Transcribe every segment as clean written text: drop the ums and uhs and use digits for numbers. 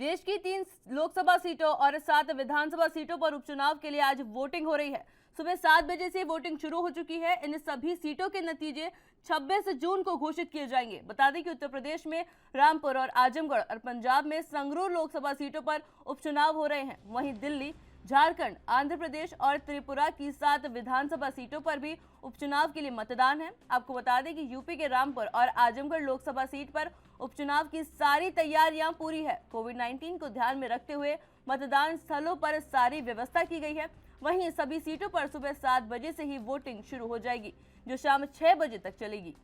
देश की 3 लोकसभा सीटों और 7 विधानसभा सीटों पर उपचुनाव के लिए आज वोटिंग हो रही है। सुबह 7 बजे से वोटिंग शुरू हो चुकी है। इन सभी सीटों के नतीजे 26 जून को घोषित किए जाएंगे। बता दें कि उत्तर प्रदेश में रामपुर और आजमगढ़ और पंजाब में संगरूर लोकसभा सीटों पर उपचुनाव हो रहे हैं। वहीं दिल्ली, झारखंड, आंध्र प्रदेश और त्रिपुरा की 7 विधानसभा सीटों पर भी उपचुनाव के लिए मतदान है। आपको बता दें कि यूपी के रामपुर और आजमगढ़ लोकसभा सीट पर उपचुनाव की सारी तैयारियां पूरी है। कोविड-19 को ध्यान में रखते हुए मतदान स्थलों पर सारी व्यवस्था की गई है। वहीं सभी सीटों पर सुबह 7 बजे से ही वोटिंग शुरू हो जाएगी, जो शाम 6 बजे तक चलेगी।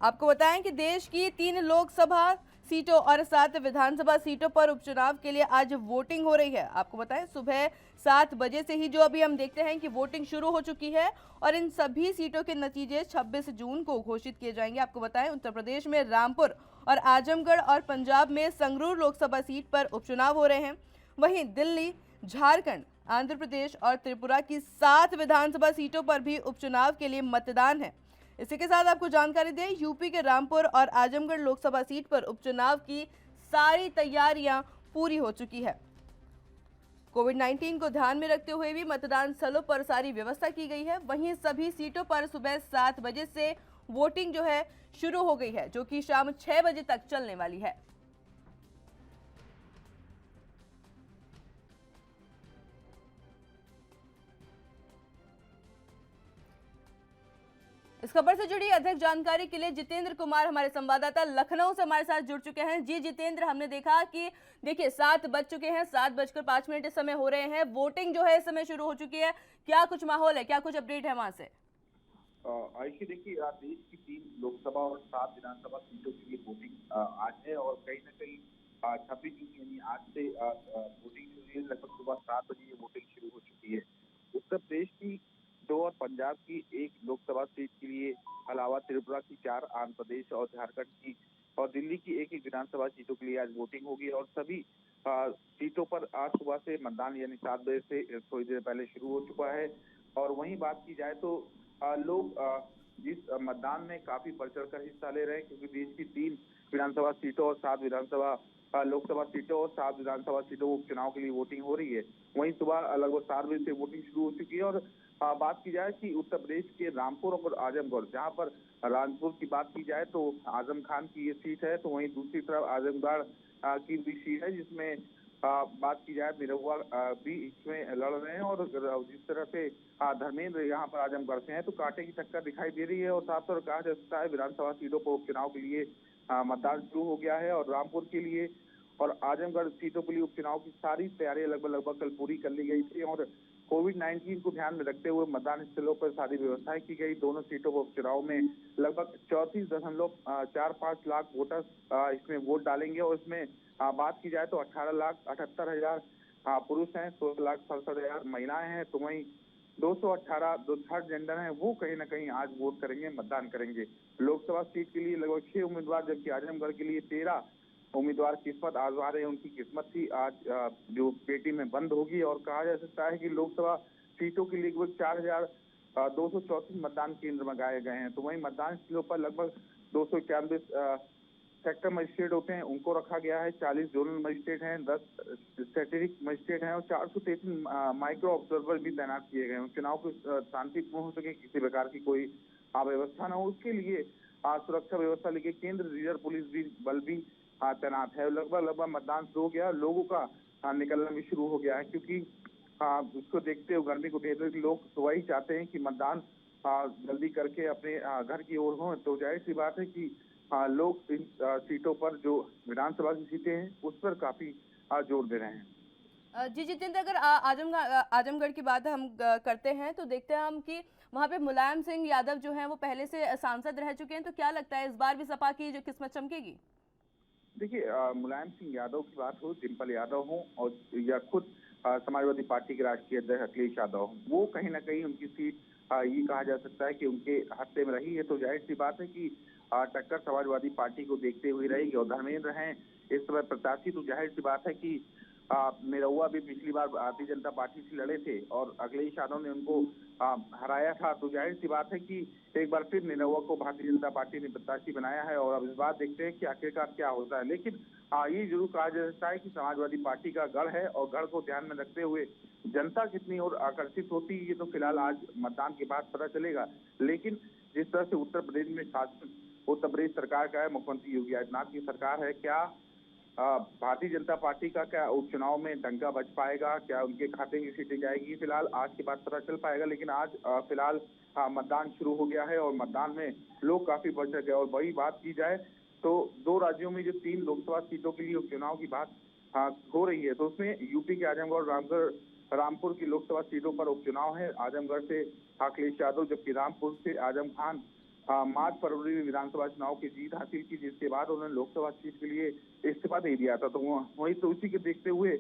आपको बताएं कि देश की 3 लोकसभा सीटों और 7 विधानसभा सीटों पर उपचुनाव के लिए आज वोटिंग हो रही है। आपको बताएं सुबह 7 बजे से ही जो अभी हम देखते हैं कि वोटिंग शुरू हो चुकी है और इन सभी सीटों के नतीजे 26 जून को घोषित किए जाएंगे। आपको बताएं उत्तर प्रदेश में रामपुर और आजमगढ़ और पंजाब में संगरूर लोकसभा सीट पर उपचुनाव हो रहे हैं। वहीं दिल्ली, झारखंड, आंध्र प्रदेश और त्रिपुरा की 7 विधानसभा सीटों पर भी उपचुनाव के लिए मतदान है। इसी के साथ आपको जानकारी दें, यूपी के रामपुर और आजमगढ़ लोकसभा सीट पर उपचुनाव की सारी तैयारियां पूरी हो चुकी है। कोविड-19 को ध्यान में रखते हुए भी मतदान स्थलों पर सारी व्यवस्था की गई है। वहीं सभी सीटों पर सुबह 7 बजे से वोटिंग जो है शुरू हो गई है, जो कि शाम 6 बजे तक चलने वाली है। इस खबर से जुड़ी अधिक जानकारी के लिए जितेंद्र कुमार हमारे संवाददाता लखनऊ से हमारे साथ जुड़ चुके हैं। जी जितेंद्र, हमने देखा कि देखिए 7 बज चुके हैं, 7:05 इस समय हो रहे हैं। वोटिंग जो है इस समय शुरू हो चुकी है। क्या कुछ माहौल है, क्या कुछ अपडेट है वहां से? आयुषी, देखिए देश की 3 लोकसभा और 7 विधानसभा सीटों के लिए वोटिंग आज है और कहीं ना कहीं 26 जून यानी आज से वोटिंग शुरू हुई है। लगभग सुबह 7 बजे ये वोटिंग शुरू हो चुकी है। उत्तर प्रदेश की 2 और पंजाब की 1 लोकसभा सीट के लिए अलावा त्रिपुरा की 4, आंध्र प्रदेश और झारखंड की और दिल्ली की 1 विधानसभा सीटों के लिए आज वोटिंग होगी और सभी सीटों पर आज सुबह से मतदान यानी 7 बजे से थोड़ी देर पहले शुरू हो चुका है। और वहीं बात की जाए तो लोग जिस मतदान में काफी बढ़ चढ़ कर हिस्सा ले रहे हैं, क्योंकि देश की 3 विधानसभा सीटों और 7 विधानसभा लोकसभा सीटों और 7 विधानसभा सीटों उपचुनाव के लिए वोटिंग हो रही है। वहीं सुबह लगभग 7 बजे से वोटिंग शुरू हो चुकी है। और बात की जाए कि उत्तर प्रदेश के रामपुर और आजमगढ़, जहां पर रामपुर की बात की जाए तो आजम खान की ये सीट है, तो वहीं दूसरी तरफ आजमगढ़ की भी सीट है, जिसमें बात की जाए निरहुआ भी इसमें लड़ रहे हैं। और जिस तरह से धर्मेंद्र यहाँ पर आजमगढ़ से हैं, तो कांटे की टक्कर दिखाई दे रही है और साफ तौर कहा जा सकता है विधानसभा सीटों पर उपचुनाव के लिए मतदान शुरू हो गया है। और रामपुर के लिए और आजमगढ़ सीटों के लिए उपचुनाव की सारी तैयारियां लगभग कल पूरी कर ली गई थी और कोविड-19 को ध्यान में रखते हुए मतदान स्थलों पर सारी व्यवस्थाएं की गई। दोनों सीटों पर उपचुनाव में लगभग 34.45 लाख वोटर इसमें वोट डालेंगे और इसमें बात की जाए तो 18,78,000 पुरुष हैं, 16,67,000 महिलाएं हैं। तो वहीं 218 जो थर्ड जेंडर हैं वो कहीं ना कहीं आज वोट करेंगे, मतदान करेंगे। लोकसभा सीट के लिए लगभग 6 उम्मीदवार, जबकि आजमगढ़ के लिए 13 उम्मीदवार किस्मत आजमा रहे हैं। उनकी किस्मत थी आज जो पेटी में बंद होगी। और कहा जा सकता है कि लोकसभा सीटों के लिए लगभग 4,234 मतदान केंद्र लगाए गए हैं। तो वहीं मतदान स्थलों पर लगभग 291 सेक्टर मजिस्ट्रेट होते हैं, उनको रखा गया है। 40 जोनल मजिस्ट्रेट हैं, 10 स्ट्रेटेजिक मजिस्ट्रेट हैं और 433 माइक्रो ऑब्जर्वर भी तैनात किए गए हैं। चुनाव को शांतिपूर्ण हो सके, किसी प्रकार की कोई अव्यवस्था न हो, उसके लिए सुरक्षा व्यवस्था लेके केंद्र रिजर्व पुलिस भी बल भी तैनात है। लगभग मतदान शुरू हो गया, लोगों का निकलना भी शुरू हो गया है, क्योंकि उसको देखते हुए, गर्मी को देखते हुए लोग सुबह ही चाहते हैं कि मतदान जल्दी करके अपने घर की ओर हो। तो जाहिर सी बात है कि लोग इन सीटों पर जो विधानसभा की सीटें हैं उस पर काफी जोर दे रहे हैं। जी जितेंद्र, अगर आजमगढ़ की बात हम करते हैं तो देखते हैं हम कि वहां पे मुलायम सिंह यादव जो हैं वो पहले से सांसद रह चुके हैं। तो क्या लगता है इस बार भी सपा की जो किस्मत चमकेगी? देखिए, मुलायम सिंह यादव की बात हो, डिम्पल यादव हो और या खुद समाजवादी पार्टी के राष्ट्रीय अध्यक्ष अखिलेश यादव हो, वो कहीं ना कहीं उनकी सीट ये कहा जा सकता है कि उनके हत्थे में रही है। तो जाहिर सी बात है कि टक्कर समाजवादी पार्टी को देखते हुए रहेगी। और धर्मेंद्र हैं इस समय प्रत्याशी, तो जाहिर सी बात है कि निरहुआ भी पिछली बार भारतीय जनता पार्टी से लड़े थे और अखिलेश यादव ने उनको हराया था। तो जाहिर सी बात है कि एक बार फिर निरहुआ को भारतीय जनता पार्टी ने प्रत्याशी बनाया है और अब इस बार देखते हैं कि आखिरकार क्या होता है। लेकिन ये जरूर कहा जा सकता है कि समाजवादी पार्टी का गढ़ है और गढ़ को ध्यान में रखते हुए जनता कितनी और आकर्षित होती है ये तो फिलहाल आज मतदान के बाद पता चलेगा। लेकिन जिस तरह से उत्तर प्रदेश में शासन उत्तर प्रदेश सरकार का है, मुख्यमंत्री योगी आदित्यनाथ की सरकार है, क्या भारतीय जनता पार्टी का क्या उपचुनाव में डंका बच पाएगा, क्या उनके खाते में सीटें जाएगी, फिलहाल आज के बाद पता चल पाएगा। लेकिन आज फिलहाल मतदान शुरू हो गया है और मतदान में लोग काफी बढ़ चुके हैं। और वही बात की जाए तो 2 राज्यों में जो 3 लोकसभा सीटों के लिए उपचुनाव की बात हो रही है, तो उसमें यूपी के आजमगढ़ रामपुर की लोकसभा सीटों पर उपचुनाव है। आजमगढ़ से अखिलेश यादव, जबकि रामपुर से आजम खान मार्च फरवरी में विधानसभा चुनाव की जीत हासिल की, जिसके बाद उन्होंने लोकसभा सीट के लिए इस्तीफा दे दिया था। तो वही तो उसी के देखते हुए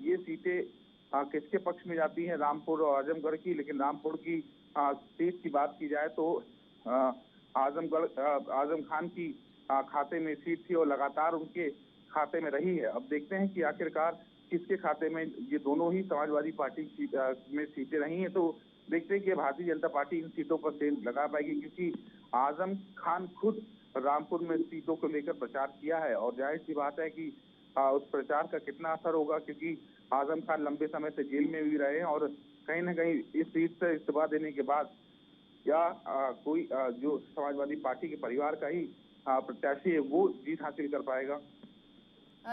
ये सीटें किसके पक्ष में जाती हैं, रामपुर और आजमगढ़ की। लेकिन रामपुर की सीट की बात की जाए तो आजम खान की खाते में सीट थी और लगातार उनके खाते में रही है। अब देखते हैं कि आखिरकार किसके खाते में, ये दोनों ही समाजवादी पार्टी में सीटें रही हैं। तो देखते हैं कि भारतीय जनता पार्टी इन सीटों पर सेंध लगा पाएगी, क्योंकि आजम खान खुद रामपुर में सीटों को लेकर प्रचार किया है और जाहिर सी बात है कि उस प्रचार का कितना असर होगा, क्योंकि आजम खान लंबे समय से जेल में भी रहे हैं और कहीं ना कहीं इस सीट से इस्तीफा देने के बाद या कोई जो समाजवादी पार्टी के परिवार का ही प्रत्याशी है वो जीत हासिल कर पाएगा।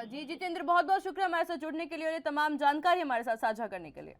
जी जितेंद्र, बहुत बहुत शुक्रिया हमारे साथ जुड़ने के लिए और ये तमाम जानकारी हमारे साथ साझा करने के लिए।